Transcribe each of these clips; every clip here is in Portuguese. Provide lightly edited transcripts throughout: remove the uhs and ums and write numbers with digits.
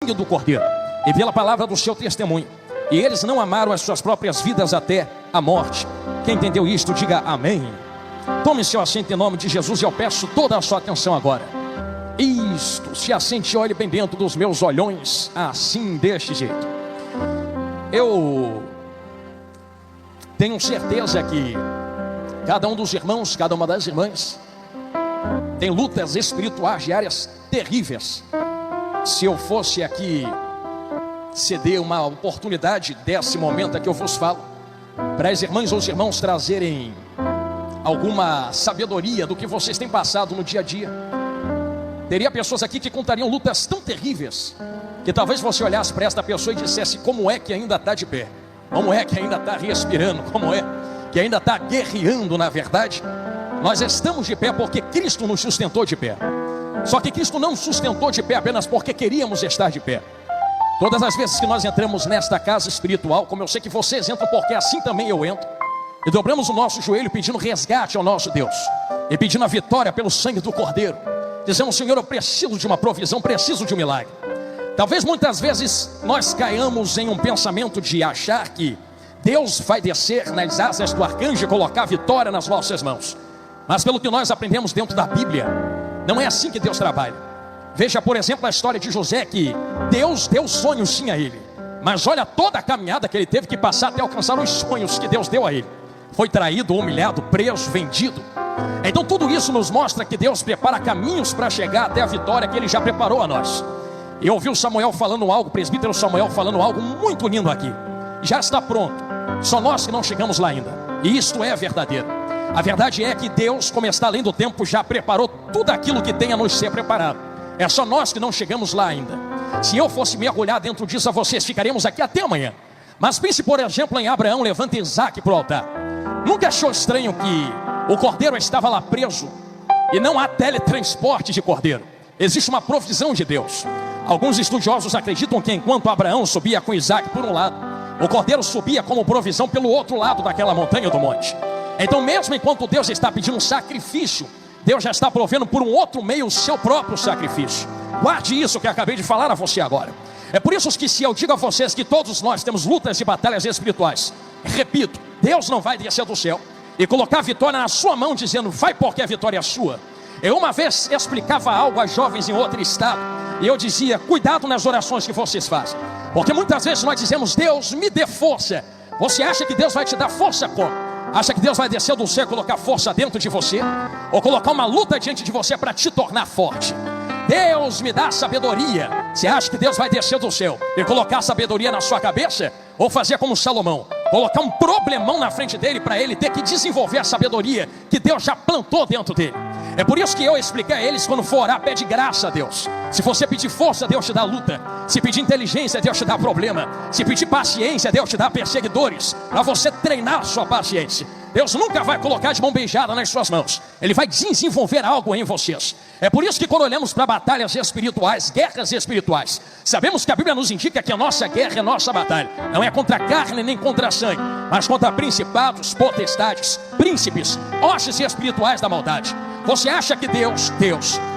sangue do Cordeiro e pela palavra do seu testemunho. E eles não amaram as suas próprias vidas até a morte. Quem entendeu isto, diga amém. Tome seu assento em nome de Jesus e eu peço toda a sua atenção agora. Isto, se assente e olhe bem dentro dos meus olhões, assim, deste jeito. Eu tenho certeza que cada um dos irmãos, cada uma das irmãs tem lutas espirituais diárias terríveis. Se eu fosse aqui ceder uma oportunidade desse momento aqui eu vos falo, para as irmãs ou os irmãos trazerem alguma sabedoria do que vocês têm passado no dia a dia, teria pessoas aqui que contariam lutas tão terríveis que talvez você olhasse para esta pessoa e dissesse: como é que ainda está de pé? Como é que ainda está respirando? Como é que ainda está guerreando? Na verdade, nós estamos de pé porque Cristo nos sustentou de pé. Só que Cristo não nos sustentou de pé apenas porque queríamos estar de pé. Todas as vezes que nós entramos nesta casa espiritual, como eu sei que vocês entram porque assim também eu entro, e dobramos o nosso joelho pedindo resgate ao nosso Deus, e pedindo a vitória pelo sangue do Cordeiro, dizemos: Senhor, eu preciso de uma provisão, preciso de um milagre. Talvez muitas vezes nós caiamos em um pensamento de achar que Deus vai descer nas asas do arcanjo e colocar a vitória nas nossas mãos. Mas pelo que nós aprendemos dentro da Bíblia, não é assim que Deus trabalha. Veja, por exemplo, a história de José, que Deus deu sonhos sim a ele, mas olha toda a caminhada que ele teve que passar até alcançar os sonhos que Deus deu a ele. Foi traído, humilhado, preso, vendido. Então tudo isso nos mostra que Deus prepara caminhos para chegar até a vitória que Ele já preparou a nós. Eu ouvi o Samuel falando algo, o presbítero Samuel falando algo muito lindo aqui. Já está pronto, só nós que não chegamos lá ainda. E isto é verdadeiro. A verdade é que Deus, como está além do tempo, já preparou tudo aquilo que tem a nos ser preparado. É só nós que não chegamos lá ainda. Se eu fosse mergulhar dentro disso a vocês, ficaremos aqui até amanhã. Mas pense, por exemplo, em Abraão levando Isaac para o altar. Nunca achou estranho que o cordeiro estava lá preso e não há teletransporte de cordeiro? Existe uma provisão de Deus. Alguns estudiosos acreditam que enquanto Abraão subia com Isaac por um lado, o cordeiro subia como provisão pelo outro lado daquela montanha do monte. Então mesmo enquanto Deus está pedindo um sacrifício, Deus já está provendo por um outro meio o seu próprio sacrifício. Guarde isso que eu acabei de falar a você agora. É por isso que se eu digo a vocês que todos nós temos lutas e batalhas espirituais, repito, Deus não vai descer do céu e colocar a vitória na sua mão dizendo: vai porque a vitória é sua. Eu uma vez explicava algo a jovens em outro estado e eu dizia: cuidado nas orações que vocês fazem, porque muitas vezes nós dizemos: Deus me dê força. Você acha que Deus vai te dar força como? Acha que Deus vai descer do céu e colocar força dentro de você? Ou colocar uma luta diante de você para te tornar forte? Deus me dá sabedoria. Você acha que Deus vai descer do céu e colocar sabedoria na sua cabeça? Ou fazer como Salomão, colocar um problemão na frente dele para ele ter que desenvolver a sabedoria que Deus já plantou dentro dele? É por isso que eu expliquei a eles: quando for orar, pede graça a Deus. Se você pedir força, Deus te dá luta. Se pedir inteligência, Deus te dá problema. Se pedir paciência, Deus te dá perseguidores, para você treinar sua paciência. Deus nunca vai colocar de mão beijada nas suas mãos. Ele vai desenvolver algo em vocês. É por isso que quando olhamos para batalhas espirituais, guerras espirituais, sabemos que a Bíblia nos indica que a nossa guerra é nossa batalha. Não é contra a carne nem contra a sangue, mas contra principados, potestades, príncipes, hostes espirituais da maldade. Você acha que Deus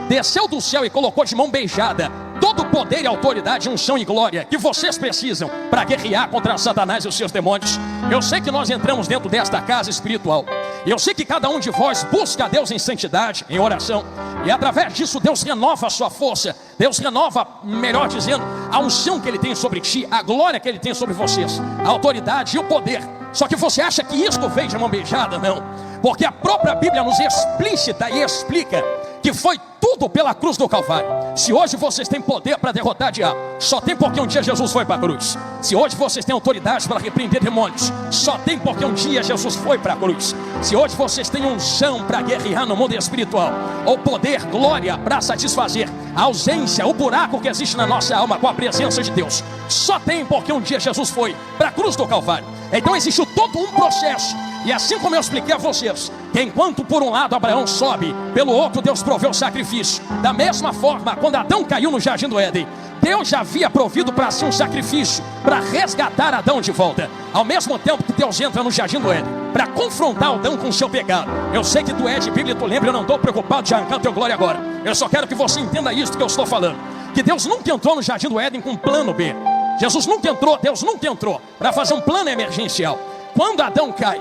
desceu do céu e colocou de mão beijada todo o poder e autoridade, unção e glória que vocês precisam para guerrear contra Satanás e os seus demônios? Eu sei que nós entramos dentro desta casa espiritual, e eu sei que cada um de vós busca a Deus em santidade, em oração, e através disso Deus renova a sua força. Deus renova, melhor dizendo, a unção que Ele tem sobre ti, a glória que Ele tem sobre vocês, a autoridade e o poder. Só que você acha que isto veio de mão beijada? Não, porque a própria Bíblia nos explícita e explica que foi tudo pela cruz do Calvário. Se hoje vocês têm poder para derrotar o diabo, só tem porque um dia Jesus foi para a cruz. Se hoje vocês têm autoridade para repreender demônios, só tem porque um dia Jesus foi para a cruz. Se hoje vocês têm unção para guerrear no mundo espiritual, ou poder, glória para satisfazer a ausência, o buraco que existe na nossa alma com a presença de Deus, só tem porque um dia Jesus foi para a cruz do Calvário. Então existe todo um processo. E assim como eu expliquei a vocês, que enquanto por um lado Abraão sobe, pelo outro Deus proveu o sacrifício. Da mesma forma, quando Adão caiu no jardim do Éden, Deus já havia provido para si um sacrifício para resgatar Adão de volta. Ao mesmo tempo que Deus entra no jardim do Éden para confrontar Adão com o seu pecado. Eu sei que tu é de Bíblia, tu lembra, eu não estou preocupado de arrancar teu glória agora. Eu só quero que você entenda isso que eu estou falando. que Deus nunca entrou no jardim do Éden com um plano B. Deus nunca entrou para fazer um plano emergencial. Quando Adão cai,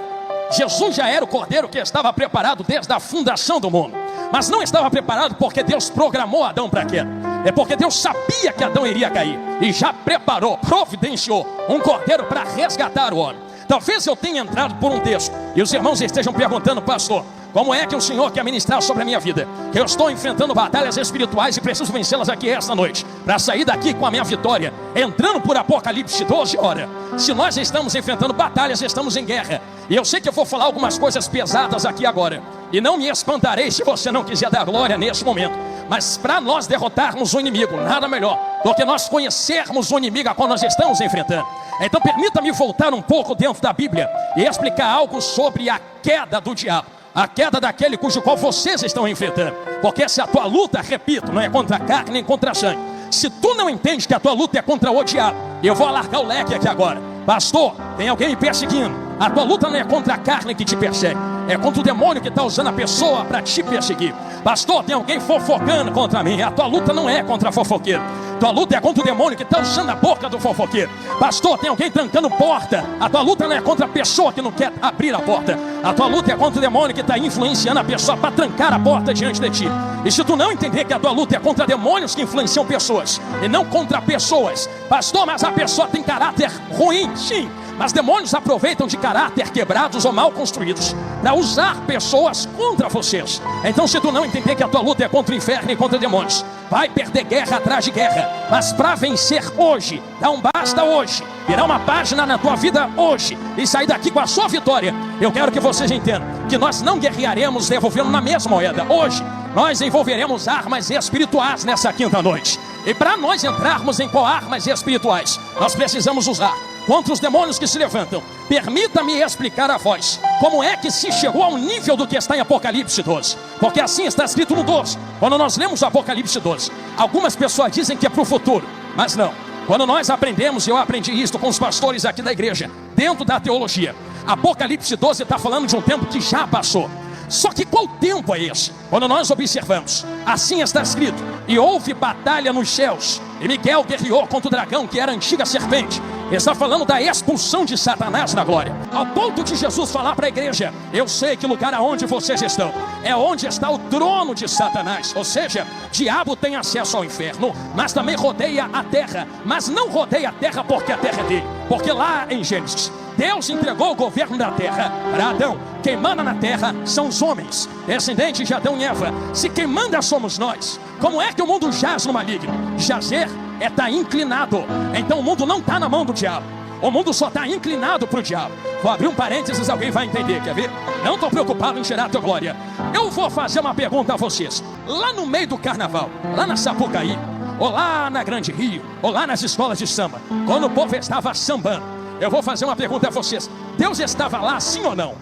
Jesus já era o cordeiro que estava preparado desde a fundação do mundo. Mas não estava preparado porque Deus programou Adão para quê? É porque Deus sabia que Adão iria cair e já preparou, providenciou um cordeiro para resgatar o homem. Talvez eu tenha entrado por um texto e os irmãos estejam perguntando: pastor, como é que o Senhor quer ministrar sobre a minha vida? Que eu estou enfrentando batalhas espirituais e preciso vencê-las aqui esta noite, para sair daqui com a minha vitória, entrando por Apocalipse 12. Ora, se nós estamos enfrentando batalhas, estamos em guerra. E eu sei que eu vou falar algumas coisas pesadas aqui agora, e não me espantarei se você não quiser dar glória nesse momento. Mas para nós derrotarmos o inimigo, nada melhor do que nós conhecermos o inimigo a qual nós estamos enfrentando. Então permita-me voltar um pouco dentro da Bíblia e explicar algo sobre a queda do diabo, a queda daquele cujo qual vocês estão enfrentando. Porque se a tua luta, repito, não é contra a carne nem contra a sangue. Se tu não entende que a tua luta é contra o diabo, eu vou alargar o leque aqui agora. Pastor, tem alguém me perseguindo. A tua luta não é contra a carne que te persegue, é contra o demônio que está usando a pessoa para te perseguir. Pastor, tem alguém fofocando contra mim. A tua luta não é contra fofoqueiro. Tua luta é contra o demônio que está usando a boca do fofoqueiro. Pastor, tem alguém trancando porta. A tua luta não é contra a pessoa que não quer abrir a porta. A tua luta é contra o demônio que está influenciando a pessoa para trancar a porta diante de ti. E se tu não entender que a tua luta é contra demônios que influenciam pessoas e não contra pessoas, pastor, mas a pessoa tem caráter ruim, sim, mas demônios aproveitam de caráter quebrados ou mal construídos para usar pessoas contra vocês. Então, se tu não entender que a tua luta é contra o inferno e contra demônios, vai perder guerra atrás de guerra. Mas para vencer hoje, dá um basta hoje, virar uma página na tua vida hoje e sair daqui com a sua vitória. Eu quero que vocês entendam que nós não guerrearemos devolvendo na mesma moeda. Hoje nós envolveremos armas espirituais nessa quinta noite. E para nós entrarmos em armas espirituais, nós precisamos usar contra os demônios que se levantam. Permita-me explicar a vós como é que se chegou ao nível do que está em Apocalipse 12. Porque assim está escrito no 12. Quando nós lemos o Apocalipse 12, algumas pessoas dizem que é para o futuro, mas não. Quando nós aprendemos, e eu aprendi isso com os pastores aqui da igreja, dentro da teologia, Apocalipse 12 está falando de um tempo que já passou. Só que qual tempo é esse? Quando nós observamos, assim está escrito: e houve batalha nos céus, e Miguel guerreou contra o dragão, que era a antiga serpente. Está falando da expulsão de Satanás na glória. Ao ponto de Jesus falar para a igreja: eu sei que lugar aonde vocês estão é onde está o trono de Satanás. Ou seja, diabo tem acesso ao inferno, mas também rodeia a terra. Mas não rodeia a terra porque a terra é dele. Porque lá em Gênesis, Deus entregou o governo da terra para Adão. Quem manda na terra são os homens, descendentes de Adão e Eva. Se quem manda somos nós, como é que o mundo jaz no maligno? Jazer é estar inclinado. Então o mundo não está na mão do diabo, o mundo só está inclinado para o diabo. Vou abrir um parênteses, alguém vai entender, quer ver? Não estou preocupado em tirar a tua glória. Eu vou fazer uma pergunta a vocês. Lá no meio do carnaval, lá na Sapucaí, ou lá na Grande Rio, ou lá nas escolas de samba, quando o povo estava sambando, eu vou fazer uma pergunta a vocês: Deus estava lá, sim ou não?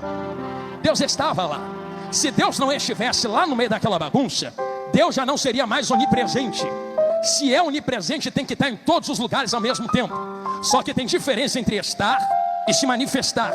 Deus estava lá. Se Deus não estivesse lá no meio daquela bagunça, Deus já não seria mais onipresente. Se é onipresente, tem que estar em todos os lugares ao mesmo tempo. Só que tem diferença entre estar e se manifestar.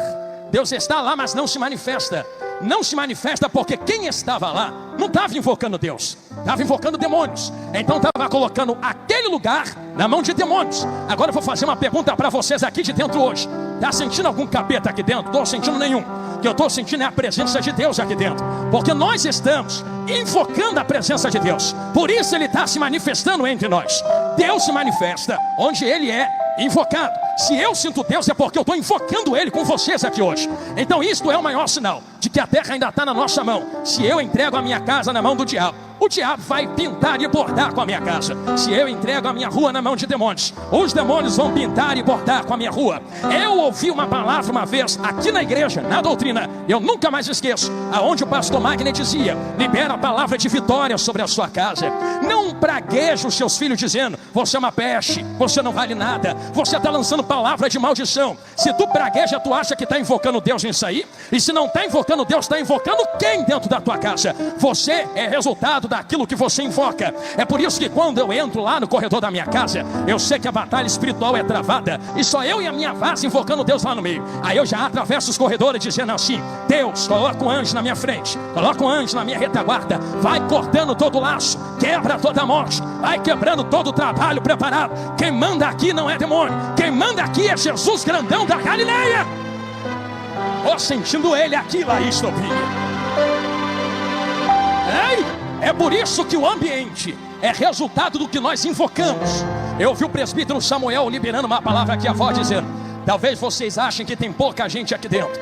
Deus está lá, mas não se manifesta. Não se manifesta porque quem estava lá não estava invocando Deus, estava invocando demônios. Então estava colocando aquele lugar na mão de demônios. Agora eu vou fazer uma pergunta para vocês aqui de dentro hoje. Está sentindo algum capeta aqui dentro? Estou sentindo nenhum. O que eu estou sentindo é a presença de Deus aqui dentro. Porque nós estamos invocando a presença de Deus. Por isso Ele está se manifestando entre nós. Deus se manifesta onde Ele é invocado. Se eu sinto Deus é porque eu estou invocando Ele com vocês aqui hoje. Então isto é o maior sinal de que a terra ainda está na nossa mão. Se eu entrego a minha casa na mão do diabo, o diabo vai pintar e bordar com a minha casa. Se eu entrego a minha rua na mão de demônios, os demônios vão pintar e bordar com a minha rua. Eu ouvi uma palavra uma vez aqui na igreja, na doutrina, eu nunca mais esqueço, aonde o pastor Magner dizia: libera a palavra de vitória sobre a sua casa. Não pragueje os seus filhos dizendo: você é uma peste, você não vale nada, você está lançando palavra de maldição. Se tu pragueja, tu acha que está invocando Deus nisso aí? E se não está invocando Deus, está invocando quem dentro da tua casa? Você é resultado daquilo que você invoca. É por isso que quando eu entro lá no corredor da minha casa, eu sei que a batalha espiritual é travada, e só eu e a minha vaza invocando Deus lá no meio. Aí eu já atravesso os corredores dizendo assim: Deus, coloca um anjo na minha frente, coloca um anjo na minha retaguarda, vai cortando todo o laço, quebra toda a morte, vai quebrando todo o trabalho preparado. Quem manda aqui não é demônio, quem manda aqui é Jesus grandão da Galileia. Ó, sentindo ele aqui, Laís Topinha. É por isso que o ambiente é resultado do que nós invocamos. Eu ouvi o presbítero Samuel liberando uma palavra aqui, a voz dizendo: talvez vocês achem que tem pouca gente aqui dentro.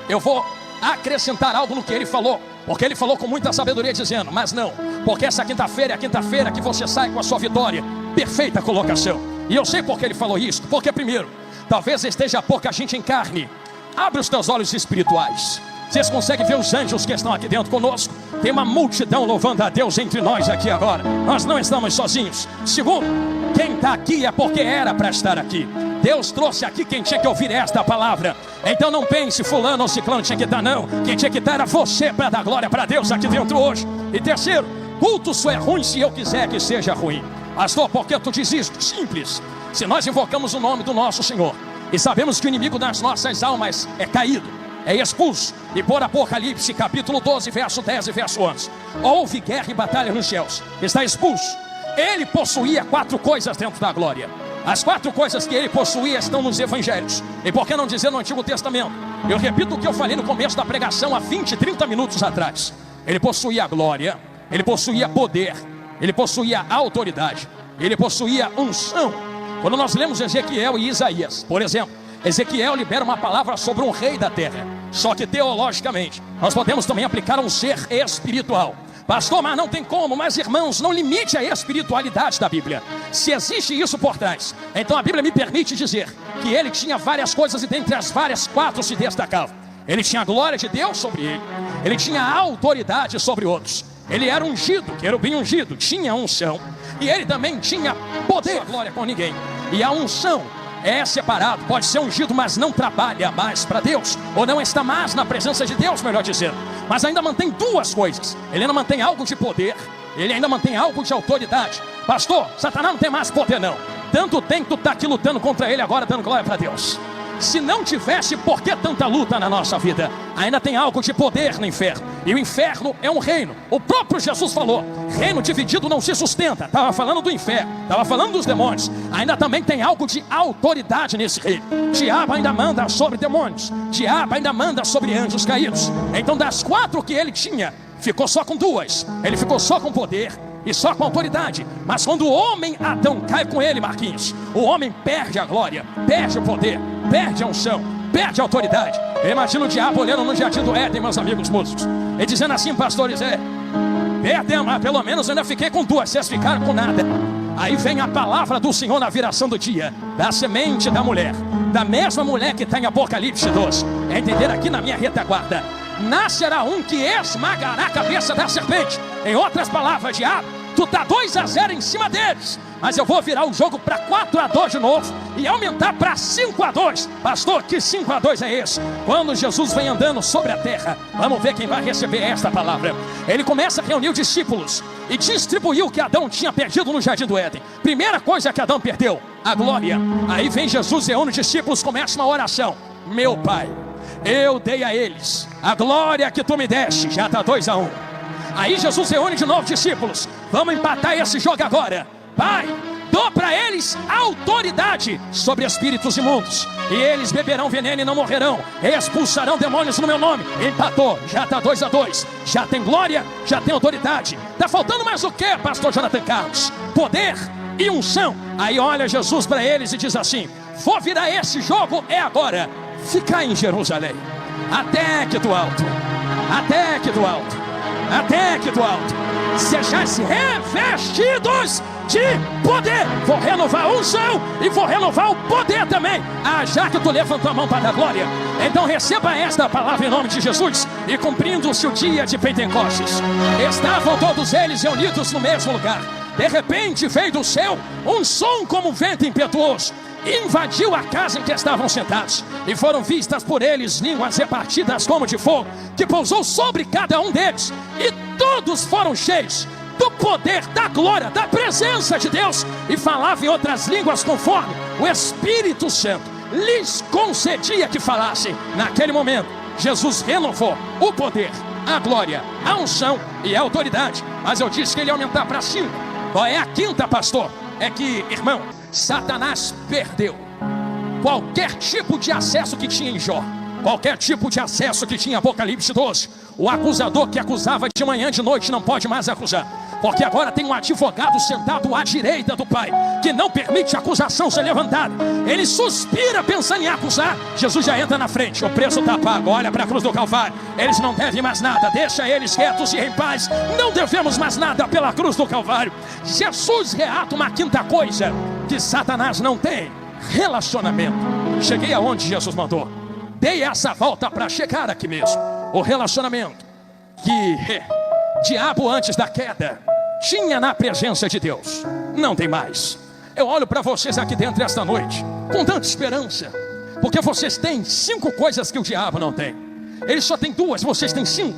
Eu vou acrescentar algo no que ele falou, porque ele falou com muita sabedoria dizendo: mas não, porque essa quinta-feira é a quinta-feira que você sai com a sua vitória. Perfeita colocação. E eu sei por que ele falou isso. Porque primeiro, talvez esteja pouca gente em carne. Abre os teus olhos espirituais. Vocês conseguem ver os anjos que estão aqui dentro conosco? Tem uma multidão louvando a Deus entre nós aqui agora. Nós não estamos sozinhos. Segundo, quem está aqui é porque era para estar aqui. Deus trouxe aqui quem tinha que ouvir esta palavra. Então não pense fulano ou ciclano tinha que estar, não. Quem tinha que estar era você, para dar glória para Deus aqui dentro hoje. E terceiro, culto só é ruim se eu quiser que seja ruim. Pastor, por que tu diz isso? Simples. Se nós invocamos o nome do nosso Senhor e sabemos que o inimigo das nossas almas é caído, é expulso, e por Apocalipse capítulo 12, verso 10 e verso 11, houve guerra e batalha nos céus, está expulso. Ele possuía 4 coisas dentro da glória. As 4 coisas que ele possuía estão nos evangelhos. E por que não dizer no Antigo Testamento? Eu repito o que eu falei no começo da pregação há 20, 30 minutos atrás. Ele possuía a glória, ele possuía poder, ele possuía autoridade, ele possuía unção. Quando nós lemos Ezequiel e Isaías, por exemplo, Ezequiel libera uma palavra sobre um rei da terra. Só que teologicamente nós podemos também aplicar um ser espiritual. Pastor, mas não tem como. Mas irmãos, não limite a espiritualidade da Bíblia. Se existe isso por trás, então a Bíblia me permite dizer que ele tinha várias coisas, e dentre as várias 4 se destacava. Ele tinha a glória de Deus sobre ele, ele tinha a autoridade sobre outros, ele era ungido, querubim ungido, tinha unção, e ele também tinha poder. A glória com ninguém. E a unção é separado, pode ser ungido, mas não trabalha mais para Deus, ou não está mais na presença de Deus, melhor dizendo. Mas ainda mantém 2 coisas. Ele ainda mantém algo de poder, ele ainda mantém algo de autoridade. Pastor, Satanás não tem mais poder não. Tanto tem que tu está aqui lutando contra ele agora, dando glória para Deus. Se não tivesse, por que tanta luta na nossa vida? Ainda tem algo de poder no inferno. E o inferno é um reino. O próprio Jesus falou: reino dividido não se sustenta. Estava falando do inferno, estava falando dos demônios. Ainda também tem algo de autoridade nesse reino. Diabo ainda manda sobre demônios, diabo ainda manda sobre anjos caídos. Então das 4 que ele tinha, ficou só com 2. Ele ficou só com poder e só com autoridade. Mas quando o homem Adão cai com ele, Marquinhos, o homem perde a glória, perde o poder, perde a unção, perde a autoridade. Eu imagino o diabo olhando no jardim do Éden, meus amigos músicos, e dizendo assim: pastores, perdemos, pelo menos eu ainda fiquei com 2, vocês ficaram com nada. Aí vem a palavra do Senhor na viração do dia, da semente da mulher, da mesma mulher que está em Apocalipse 12. É entender aqui na minha retaguarda: nascerá um que esmagará a cabeça da serpente. Em outras palavras, diabo, tu está 2-0 em cima deles, mas eu vou virar o jogo para 4-2 de novo e aumentar para 5-2. Pastor, que 5-2 é esse? Quando Jesus vem andando sobre a terra, vamos ver quem vai receber esta palavra. Ele começa a reunir os discípulos e distribuiu o que Adão tinha perdido no jardim do Éden. Primeira coisa que Adão perdeu, a glória. Aí vem Jesus, reúne os discípulos, começa uma oração: meu Pai, eu dei a eles a glória que tu me deste. Já está 2-1. Aí Jesus reúne de novo discípulos: vamos empatar esse jogo agora. Pai, dou para eles autoridade sobre espíritos imundos, e eles beberão veneno e não morrerão, expulsarão demônios no meu nome. Empatou, já está 2-2. Já tem glória, já tem autoridade. Está faltando mais o que, pastor Jonathan Carlos? Poder e unção. Aí olha Jesus para eles e diz assim: vou virar esse jogo, é agora. Ficar em Jerusalém até que do alto, até que do alto, até que do alto sejais revestidos de poder. Vou renovar a unção e vou renovar o poder também. Já que tu levantou a mão para a glória, então receba esta palavra em nome de Jesus. E cumprindo-se o dia de Pentecostes, estavam todos eles reunidos no mesmo lugar. De repente veio do céu um som como um vento impetuoso, invadiu a casa em que estavam sentados, e foram vistas por eles línguas repartidas como de fogo, que pousou sobre cada um deles, e todos foram cheios do poder, da glória, da presença de Deus, e falavam em outras línguas conforme o Espírito Santo lhes concedia que falassem. Naquele momento, Jesus renovou o poder, a glória, a unção e a autoridade. Mas eu disse que ele ia aumentar para 5. Qual é a quinta, pastor? É que, irmão, Satanás perdeu qualquer tipo de acesso que tinha em Jó, qualquer tipo de acesso que tinha em Apocalipse 12. O acusador que acusava de manhã e de noite não pode mais acusar, porque agora tem um advogado sentado à direita do Pai, que não permite a acusação ser levantada. Ele suspira pensando em acusar. Jesus já entra na frente, o preço está pago, olha para a cruz do Calvário. Eles não devem mais nada, deixa eles quietos e em paz. Não devemos mais nada pela cruz do Calvário. Jesus reata uma quinta coisa que Satanás não tem: relacionamento. Cheguei aonde Jesus mandou, dei essa volta para chegar aqui mesmo. O relacionamento que diabo antes da queda tinha na presença de Deus, não tem mais. Eu olho para vocês aqui dentro esta noite com tanta esperança, porque vocês têm 5 coisas que o diabo não tem. Ele só tem 2, vocês têm 5.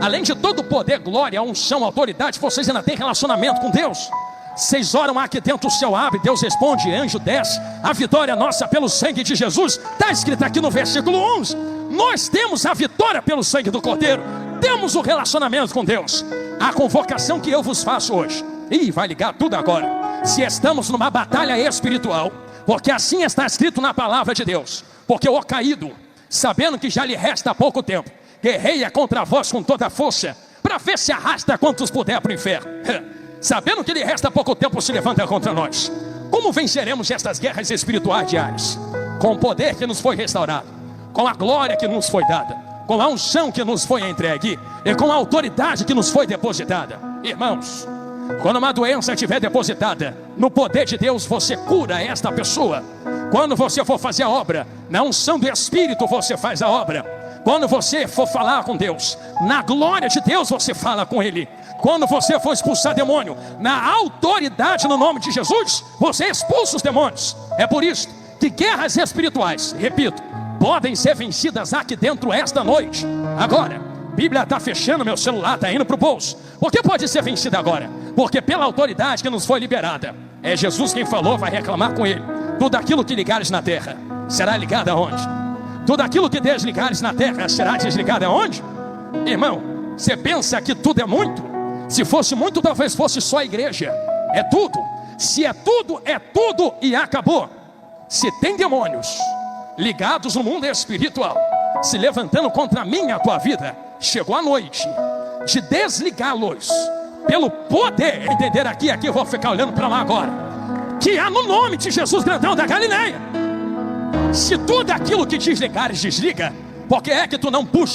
Além de todo o poder, glória, unção, autoridade, vocês ainda têm relacionamento com Deus. Vocês oram aqui dentro, o céu abre, Deus responde, anjo desce. A vitória é nossa pelo sangue de Jesus. Está escrito aqui no versículo 11. Nós temos a vitória pelo sangue do Cordeiro. Temos o relacionamento com Deus. A convocação que eu vos faço hoje, e vai ligar tudo agora, se estamos numa batalha espiritual, porque assim está escrito na palavra de Deus. Porque o caído, sabendo que já lhe resta pouco tempo, guerreia contra vós com toda a força, para ver se arrasta quantos puder para o inferno. Sabendo que lhe resta pouco tempo, se levanta contra nós. Como venceremos estas guerras espirituais diárias? Com o poder que nos foi restaurado, com a glória que nos foi dada, com a unção que nos foi entregue e com a autoridade que nos foi depositada. Irmãos, quando uma doença estiver depositada no poder de Deus, você cura esta pessoa. Quando você for fazer a obra, na unção do Espírito você faz a obra. Quando você for falar com Deus, na glória de Deus você fala com Ele. Quando você for expulsar demônio, na autoridade no nome de Jesus, você expulsa os demônios. É por isso que guerras espirituais, repito, podem ser vencidas aqui dentro esta noite. Agora, a Bíblia está fechando, meu celular está indo para o bolso. Por que pode ser vencida agora? Porque pela autoridade que nos foi liberada, é Jesus quem falou, vai reclamar com Ele. Tudo aquilo que ligares na terra, será ligado aonde? Tudo aquilo que desligares na terra, será desligado aonde? Irmão, você pensa que tudo é muito? Se fosse muito, talvez fosse só a igreja. É tudo. Se é tudo e acabou. Se tem demônios ligados no mundo espiritual se levantando contra mim e a tua vida, chegou a noite de desligá-los pelo poder. Entender aqui, eu vou ficar olhando para lá agora, que há no nome de Jesus grandão da Galileia. Se tudo aquilo que desligares, desliga. Porque é que tu não puxa